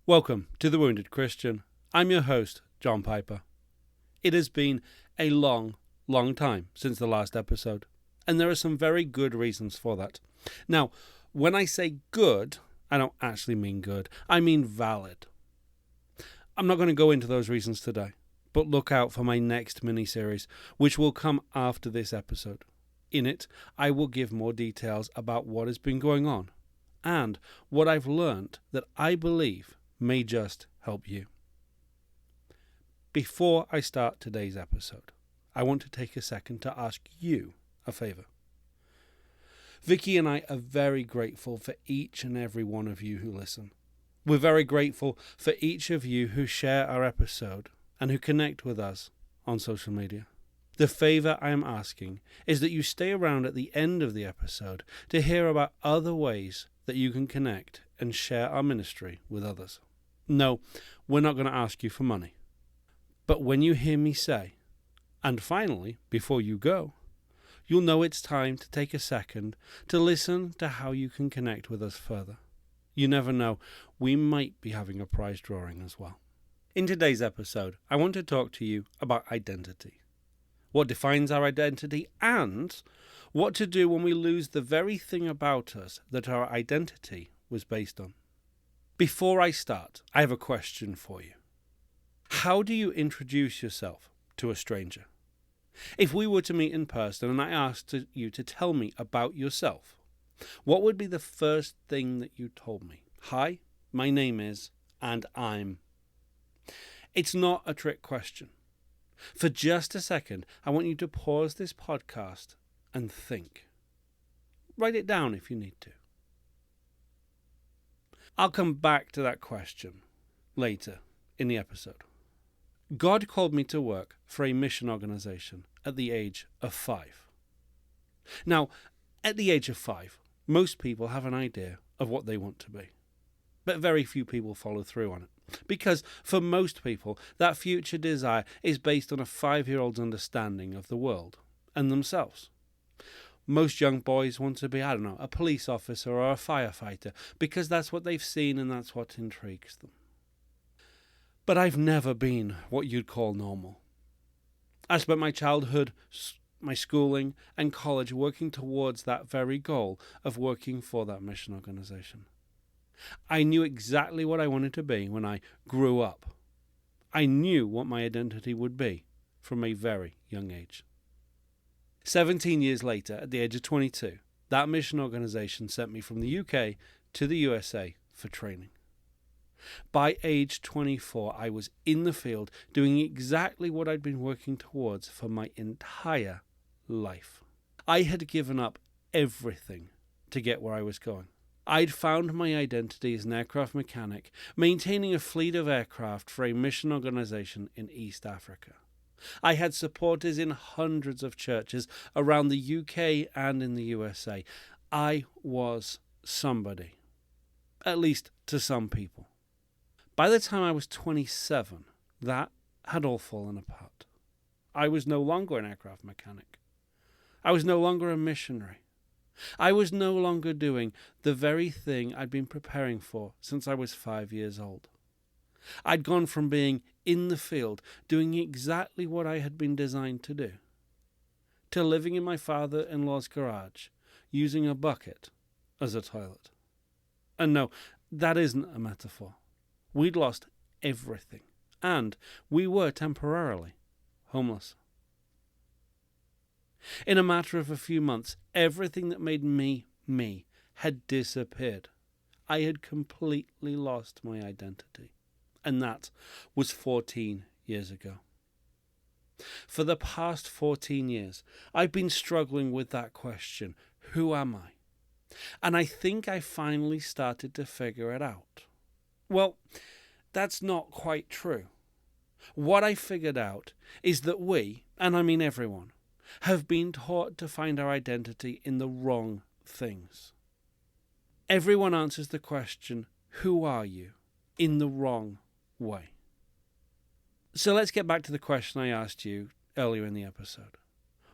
Welcome to The Wounded Christian. I'm your host, John Piper. It has been a long time since the last episode, and there are some very good reasons for that. Now, when I say good, I don't actually mean good. I mean valid. I'm not going to go into those reasons today, but look out for my next mini-series, which will come after this episode. In it, I will give more details about what has been going on and what I've learned that I believe may just help you. Before I start today's episode, I want to take a second to ask you a favor. Vicky and I are very grateful for each and every one of you who listen. We're very grateful for each of you who share our episode and who connect with us on social media. The favor I am asking is that you stay around at the end of the episode to hear about other ways that you can connect and share our ministry with others. No, we're not going to ask you for money. But when you hear me say, and finally, before you go, you'll know it's time to take a second to listen to how you can connect with us further. You never know, we might be having a prize drawing as well. In today's episode, I want to talk to you about identity. What defines our identity and what to do when we lose the very thing about us that our identity was based on. Before I start, I have a question for you. How do you introduce yourself to a stranger? If we were to meet in person and I asked you to tell me about yourself, what would be the first thing that you told me? Hi, my name is, and I'm. It's not a trick question. For just a second, I want you to pause this podcast and think. Write it down if you need to. I'll come back to that question later in the episode. God called me to work for a mission organization at the age of 5. Now, at the age of 5, most people have an idea of what they want to be. But very few people follow through on it. Because for most people, that future desire is based on a 5-year-old's understanding of the world and themselves. Most young boys want to be, a police officer or a firefighter because that's what they've seen and that's what intrigues them. But I've never been what you'd call normal. I spent my childhood, my schooling and college working towards that very goal of working for that mission organization. I knew exactly what I wanted to be when I grew up. I knew what my identity would be from a very young age. 17 years later, at the age of 22, that mission organization sent me from the UK to the USA for training. By age 24, I was in the field doing exactly what I'd been working towards for my entire life. I had given up everything to get where I was going. I'd found my identity as an aircraft mechanic, maintaining a fleet of aircraft for a mission organization in East Africa. I had supporters in hundreds of churches around the UK and in the USA. I was somebody, at least to some people. By the time I was 27, that had all fallen apart. I was no longer an aircraft mechanic. I was no longer a missionary. I was no longer doing the very thing I'd been preparing for since I was 5 years old. I'd gone from being in the field, doing exactly what I had been designed to do, to living in my father-in-law's garage, using a bucket as a toilet. And no, that isn't a metaphor. We'd lost everything, and we were temporarily homeless. In a matter of a few months, everything that made me had disappeared. I had completely lost my identity. And that was 14 years ago. For the past 14 years, I've been struggling with that question, who am I? And I think I finally started to figure it out. Well, that's not quite true. What I figured out is that we, and I mean everyone, have been taught to find our identity in the wrong things. Everyone answers the question, who are you, in the wrong way. So let's get back to the question I asked you earlier in the episode.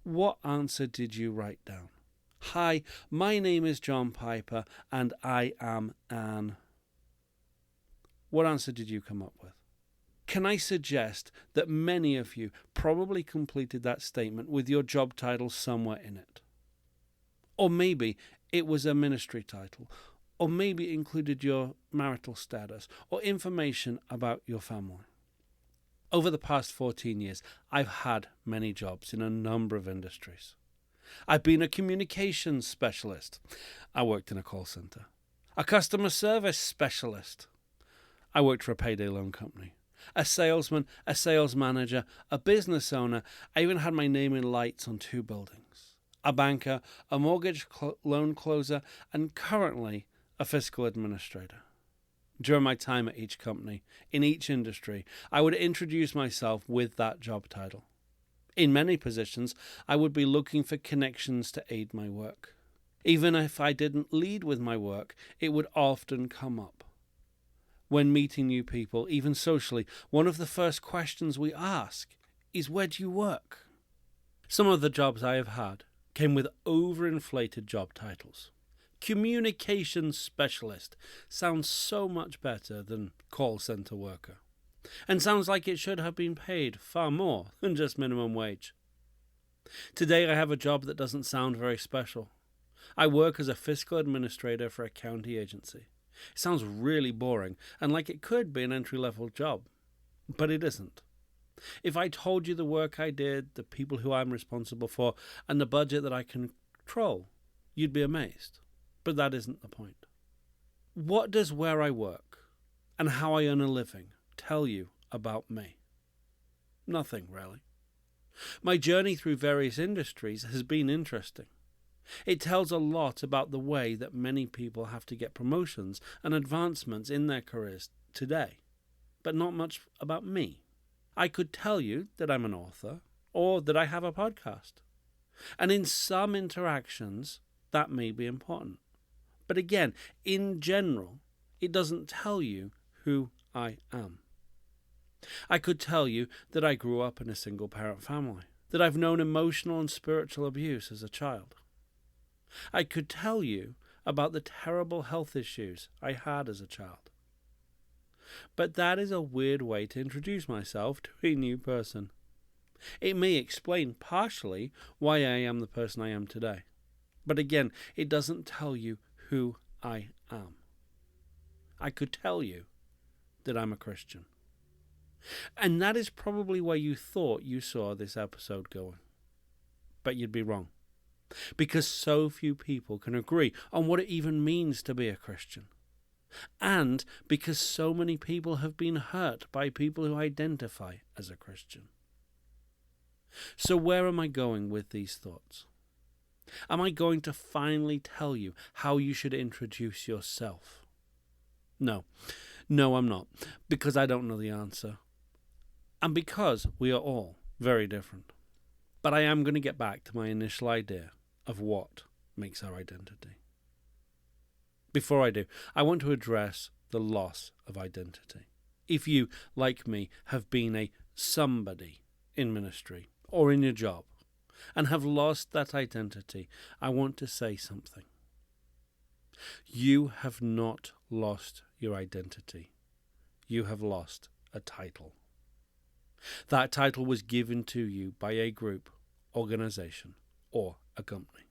What answer did you write down? Hi, my name is John Piper and I am an... What answer did you come up with? Can I suggest that many of you probably completed that statement with your job title somewhere in it? Or maybe it was a ministry title, or maybe it included your marital status, or information about your family. Over the past 14 years, I've had many jobs in a number of industries. I've been a communications specialist. I worked in a call center. A customer service specialist. I worked for a payday loan company. A salesman, a sales manager, a business owner. I even had my name in lights on 2 buildings. A banker, a mortgage loan closer, and currently a fiscal administrator. During my time at each company, in each industry, I would introduce myself with that job title. In many positions, I would be looking for connections to aid my work. Even if I didn't lead with my work, it would often come up. When meeting new people, even socially, one of the first questions we ask is, where do you work? Some of the jobs I have had came with overinflated job titles. Communications specialist sounds so much better than call center worker, and sounds like it should have been paid far more than just minimum wage. Today I have a job that doesn't sound very special. I work as a fiscal administrator for a county agency. It sounds really boring and like it could be an entry-level job, but it isn't. If I told you the work I did, the people who I'm responsible for, and the budget that I control, you'd be amazed. But that isn't the point. What does where I work and how I earn a living tell you about me? Nothing, really. My journey through various industries has been interesting. It tells a lot about the way that many people have to get promotions and advancements in their careers today, but not much about me. I could tell you that I'm an author or that I have a podcast. And in some interactions, that may be important. But again, in general, it doesn't tell you who I am. I could tell you that I grew up in a single-parent family, that I've known emotional and spiritual abuse as a child. I could tell you about the terrible health issues I had as a child. But that is a weird way to introduce myself to a new person. It may explain partially why I am the person I am today. But again, it doesn't tell you who I am. I could tell you that I'm a Christian. And that is probably where you thought you saw this episode going. But you'd be wrong. Because so few people can agree on what it even means to be a Christian. And because so many people have been hurt by people who identify as a Christian. So where am I going with these thoughts? Am I going to finally tell you how you should introduce yourself? No, I'm not, because I don't know the answer. And because we are all very different. But I am going to get back to my initial idea of what makes our identity. Before I do, I want to address the loss of identity. If you, like me, have been a somebody in ministry or in your job and have lost that identity, I want to say something. You have not lost your identity. You have lost a title. That title was given to you by a group, organization, or a company.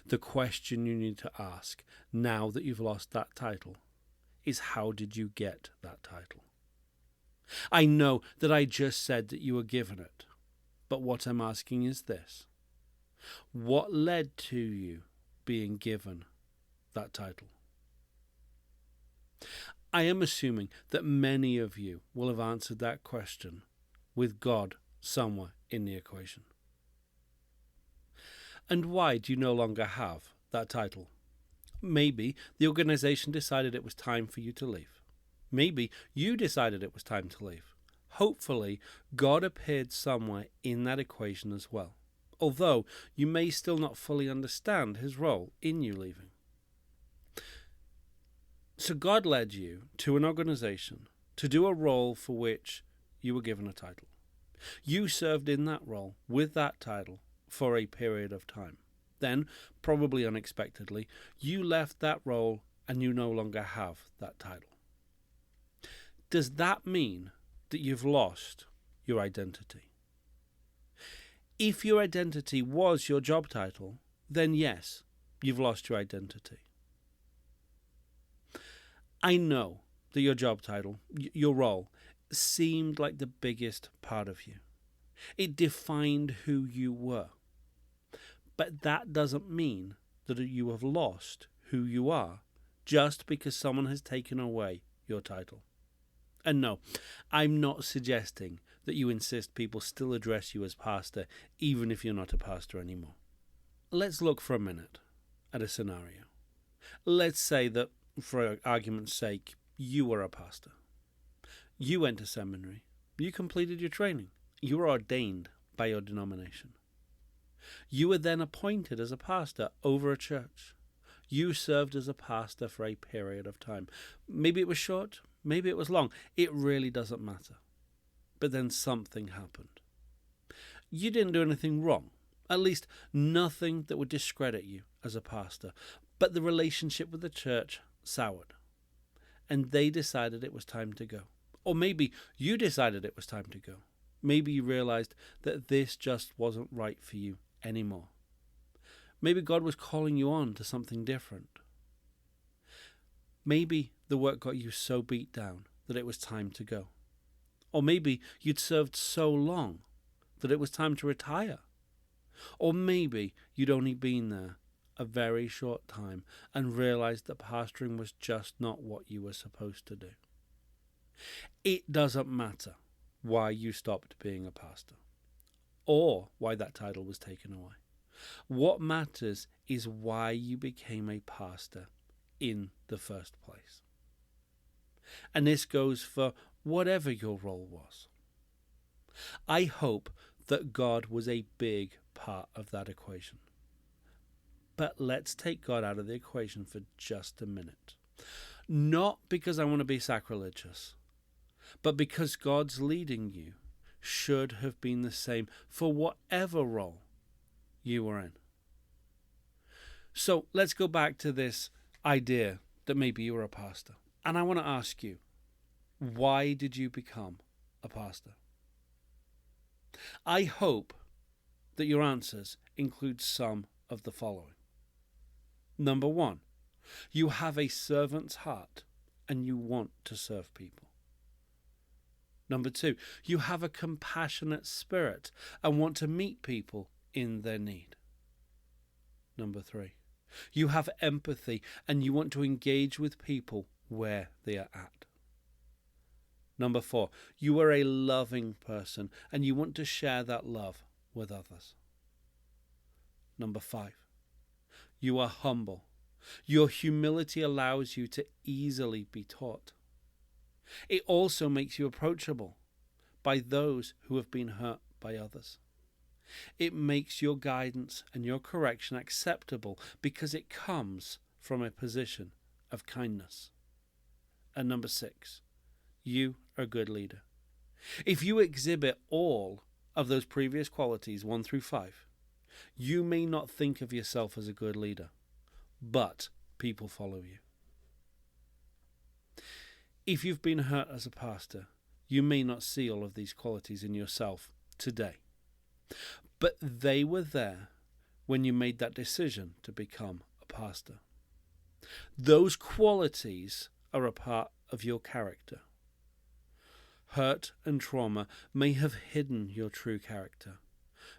The question you need to ask now that you've lost that title is, how did you get that title? I know that I just said that you were given it, but what I'm asking is this. What led to you being given that title? I am assuming that many of you will have answered that question with God somewhere in the equation. And why do you no longer have that title? Maybe the organization decided it was time for you to leave. Maybe you decided it was time to leave. Hopefully, God appeared somewhere in that equation as well, although you may still not fully understand his role in you leaving. So God led you to an organization to do a role for which you were given a title. You served in that role with that title for a period of time. Then, probably unexpectedly, you left that role and you no longer have that title. does that mean that you've lost your identity? If your identity was your job title, then yes, you've lost your identity. I know that your job title, your role, seemed like the biggest part of you. It defined who you were. But that doesn't mean that you have lost who you are just because someone has taken away your title. And no, I'm not suggesting that you insist people still address you as pastor, even if you're not a pastor anymore. Let's look for a minute at a scenario. Let's say that, for argument's sake, you were a pastor. You went to seminary. You completed your training. You were ordained by your denomination. You were then appointed as a pastor over a church. You served as a pastor for a period of time. Maybe it was short, maybe it was long. It really doesn't matter. But then something happened. You didn't do anything wrong, at least nothing that would discredit you as a pastor. But the relationship with the church soured, and they decided it was time to go. Or maybe you decided it was time to go. Maybe you realized that this just wasn't right for you anymore. Maybe God was calling you on to something different. Maybe the work got you so beat down that it was time to go. Or maybe you'd served so long that it was time to retire. Or maybe you'd only been there a very short time and realized that pastoring was just not what you were supposed to do. It doesn't matter why you stopped being a pastor or why that title was taken away. What matters is why you became a pastor in the first place. And this goes for whatever your role was. I hope that God was a big part of that equation. But let's take God out of the equation for just a minute. Not because I want to be sacrilegious, but because God's leading you should have been the same for whatever role you were in. So let's go back to this idea that maybe you were a pastor. And I want to ask you, why did you become a pastor? I hope that your answers include some of the following. Number one, you have a servant's heart and you want to serve people. Number two, you have a compassionate spirit and want to meet people in their need. Number three, you have empathy and you want to engage with people where they are at. Number four, you are a loving person and you want to share that love with others. Number five, you are humble. Your humility allows you to easily be taught. It also makes you approachable by those who have been hurt by others. It makes your guidance and your correction acceptable because it comes from a position of kindness. And number six, you are a good leader. If you exhibit all of those previous qualities, 1 through 5, you may not think of yourself as a good leader, but people follow you. If you've been hurt as a pastor, you may not see all of these qualities in yourself today, but they were there when you made that decision to become a pastor. Those qualities are a part of your character. Hurt and trauma may have hidden your true character,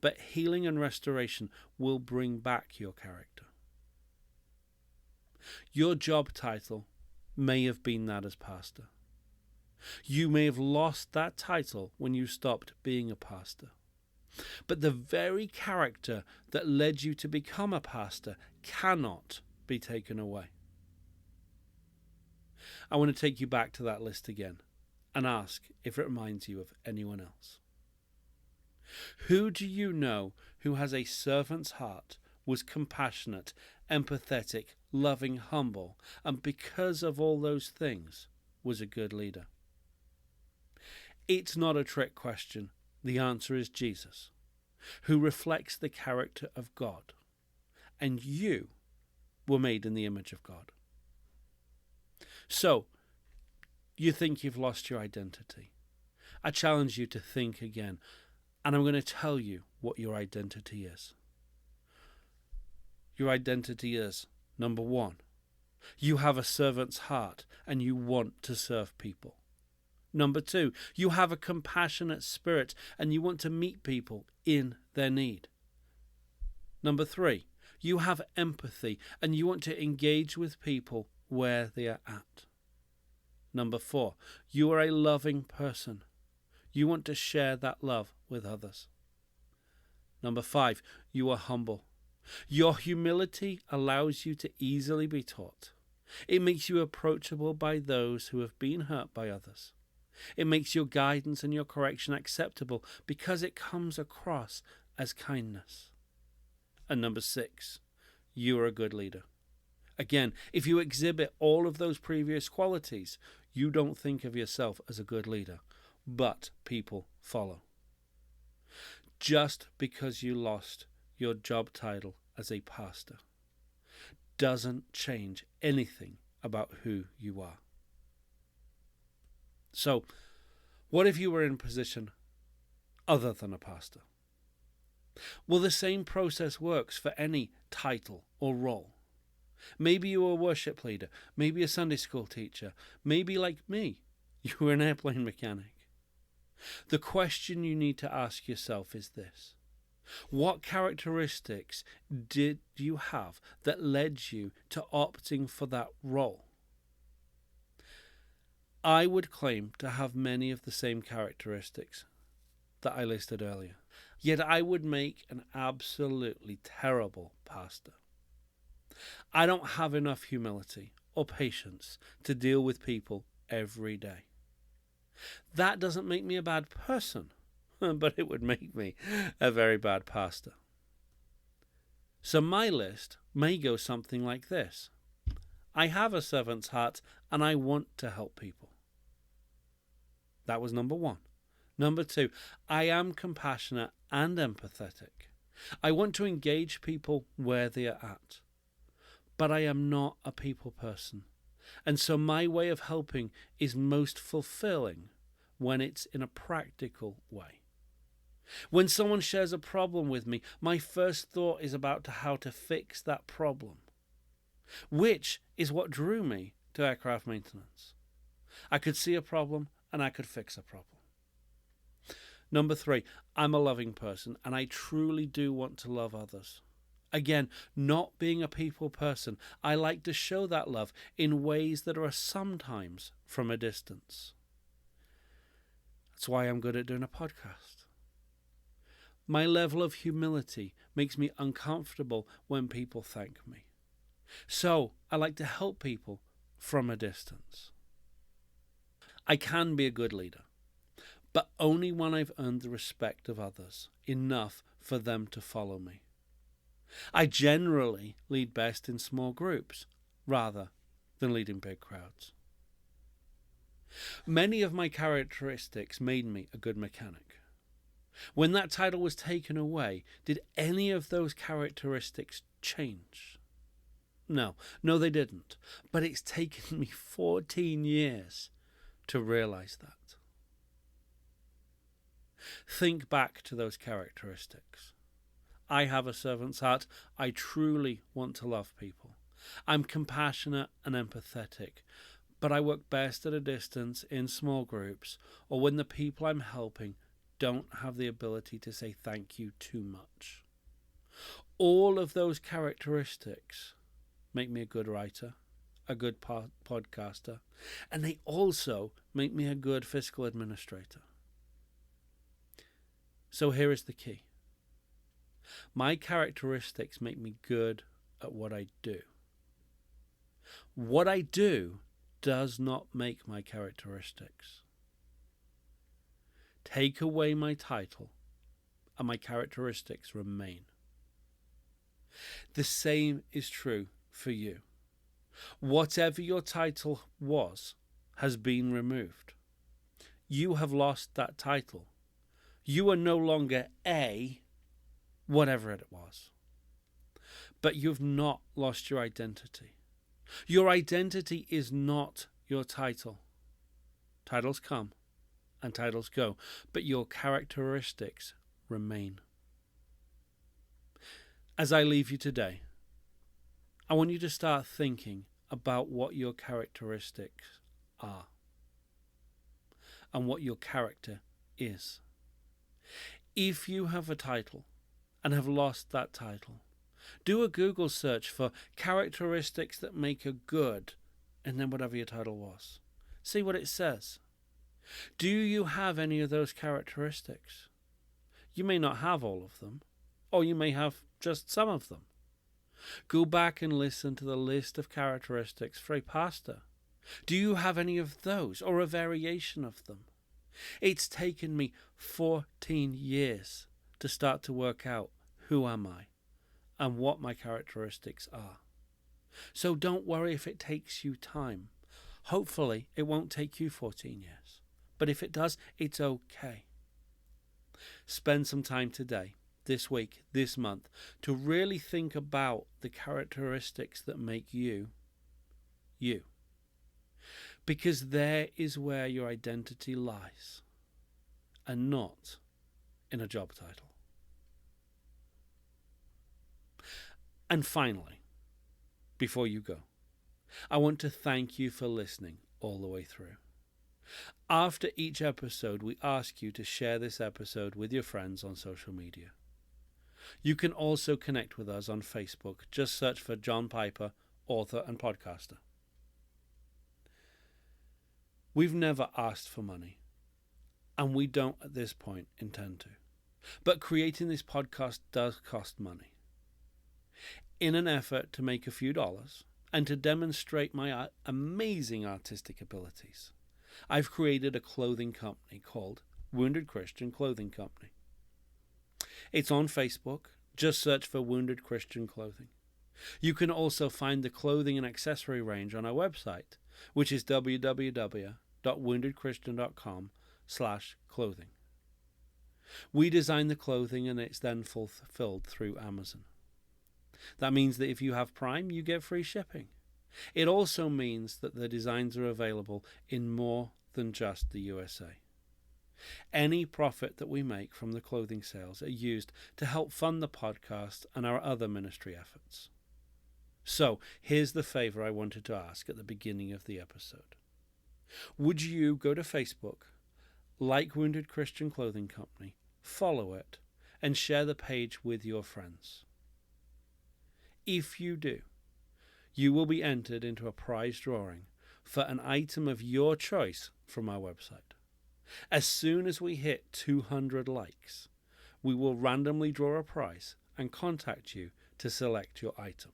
but healing and restoration will bring back your character. Your job title may have been that as pastor. You may have lost that title when you stopped being a pastor. But the very character that led you to become a pastor cannot be taken away. I want to take you back to that list again and ask if it reminds you of anyone else. Who do you know who has a servant's heart, was compassionate, empathetic, loving, humble, and because of all those things was a good leader? It's not a trick question. The answer is Jesus, who reflects the character of God. And you were made in the image of God. So, you think you've lost your identity, I challenge you to think again, and I'm going to tell you what your identity is. Your identity is, number one, you have a servant's heart and you want to serve people. Number two, you have a compassionate spirit and you want to meet people in their need. Number three, you have empathy and you want to engage with people where they are at. Number four, you are a loving person. You want to share that love with others. Number five, you are humble. Your humility allows you to easily be taught. It makes you approachable by those who have been hurt by others. It makes your guidance and your correction acceptable because it comes across as kindness. And number six, you are a good leader. Again, if you exhibit all of those previous qualities, you don't think of yourself as a good leader, but people follow. Just because you lost your job title as a pastor doesn't change anything about who you are. So, what if you were in a position other than a pastor? Well, the same process works for any title or role. Maybe you were a worship leader, maybe a Sunday school teacher, maybe like me, you were an airplane mechanic. The question you need to ask yourself is this: what characteristics did you have that led you to opting for that role? I would claim to have many of the same characteristics that I listed earlier, yet I would make an absolutely terrible pastor. I don't have enough humility or patience to deal with people every day. That doesn't make me a bad person, but it would make me a very bad pastor. So my list may go something like this: I have a servant's heart and I want to help people. That was number one. Number two, I am compassionate and empathetic. I want to engage people where they are at. But I am not a people person. And so my way of helping is most fulfilling when it's in a practical way. When someone shares a problem with me, my first thought is about how to fix that problem, which is what drew me to aircraft maintenance. I could see a problem and I could fix a problem. Number three, I'm a loving person and I truly do want to love others. Again, not being a people person, I like to show that love in ways that are sometimes from a distance. That's why I'm good at doing a podcast. My level of humility makes me uncomfortable when people thank me. So I like to help people from a distance. I can be a good leader, but only when I've earned the respect of others enough for them to follow me. I generally lead best in small groups rather than leading big crowds. Many of my characteristics made me a good mechanic. When that title was taken away, did any of those characteristics change? No, they didn't. But it's taken me 14 years to realize that. Think back to those characteristics. I have a servant's heart. I truly want to love people. I'm compassionate and empathetic, but I work best at a distance in small groups or when the people I'm helping don't have the ability to say thank you too much. All of those characteristics make me a good writer, a good podcaster, and they also make me a good fiscal administrator. So here is the key. My characteristics make me good at what I do. What I do does not make my characteristics. Take away my title, and my characteristics remain. The same is true for you. Whatever your title was has been removed. You have lost that title. You are no longer a whatever it was. But you've not lost your identity. Your identity is not your title. Titles come and titles go, but your characteristics remain. As I leave you today, I want you to start thinking about what your characteristics are and what your character is. If you have a title and have lost that title, do a Google search for characteristics that make a good, and then whatever your title was. See what it says. Do you have any of those characteristics? You may not have all of them, or you may have just some of them. Go back and listen to the list of characteristics for a pastor. Do you have any of those, or a variation of them? It's taken me 14 years to start to work out who am I and what my characteristics are. So don't worry if it takes you time. Hopefully it won't take you 14 years. But if it does, it's okay. Spend some time today, this week, this month, to really think about the characteristics that make you, you. Because there is where your identity lies, and not in a job title. And finally, before you go, I want to thank you for listening all the way through. After each episode, we ask you to share this episode with your friends on social media. You can also connect with us on Facebook. Just search for John Piper, author and podcaster. We've never asked for money, and we don't at this point intend to. But creating this podcast does cost money. In an effort to make a few dollars and to demonstrate my amazing artistic abilities, I've created a clothing company called Wounded Christian Clothing Company. It's on Facebook. Just search for Wounded Christian Clothing. You can also find the clothing and accessory range on our website, which is www.woundedchristian.com/clothing. We design the clothing and it's then fulfilled through Amazon. That means that if you have Prime, you get free shipping. It also means that the designs are available in more than just the USA. Any profit that we make from the clothing sales are used to help fund the podcast and our other ministry efforts. So, here's the favor I wanted to ask at the beginning of the episode. Would you go to Facebook, like Wounded Christian Clothing Company, follow it, and share the page with your friends? If you do, you will be entered into a prize drawing for an item of your choice from our website. As soon as we hit 200 likes, we will randomly draw a prize and contact you to select your item.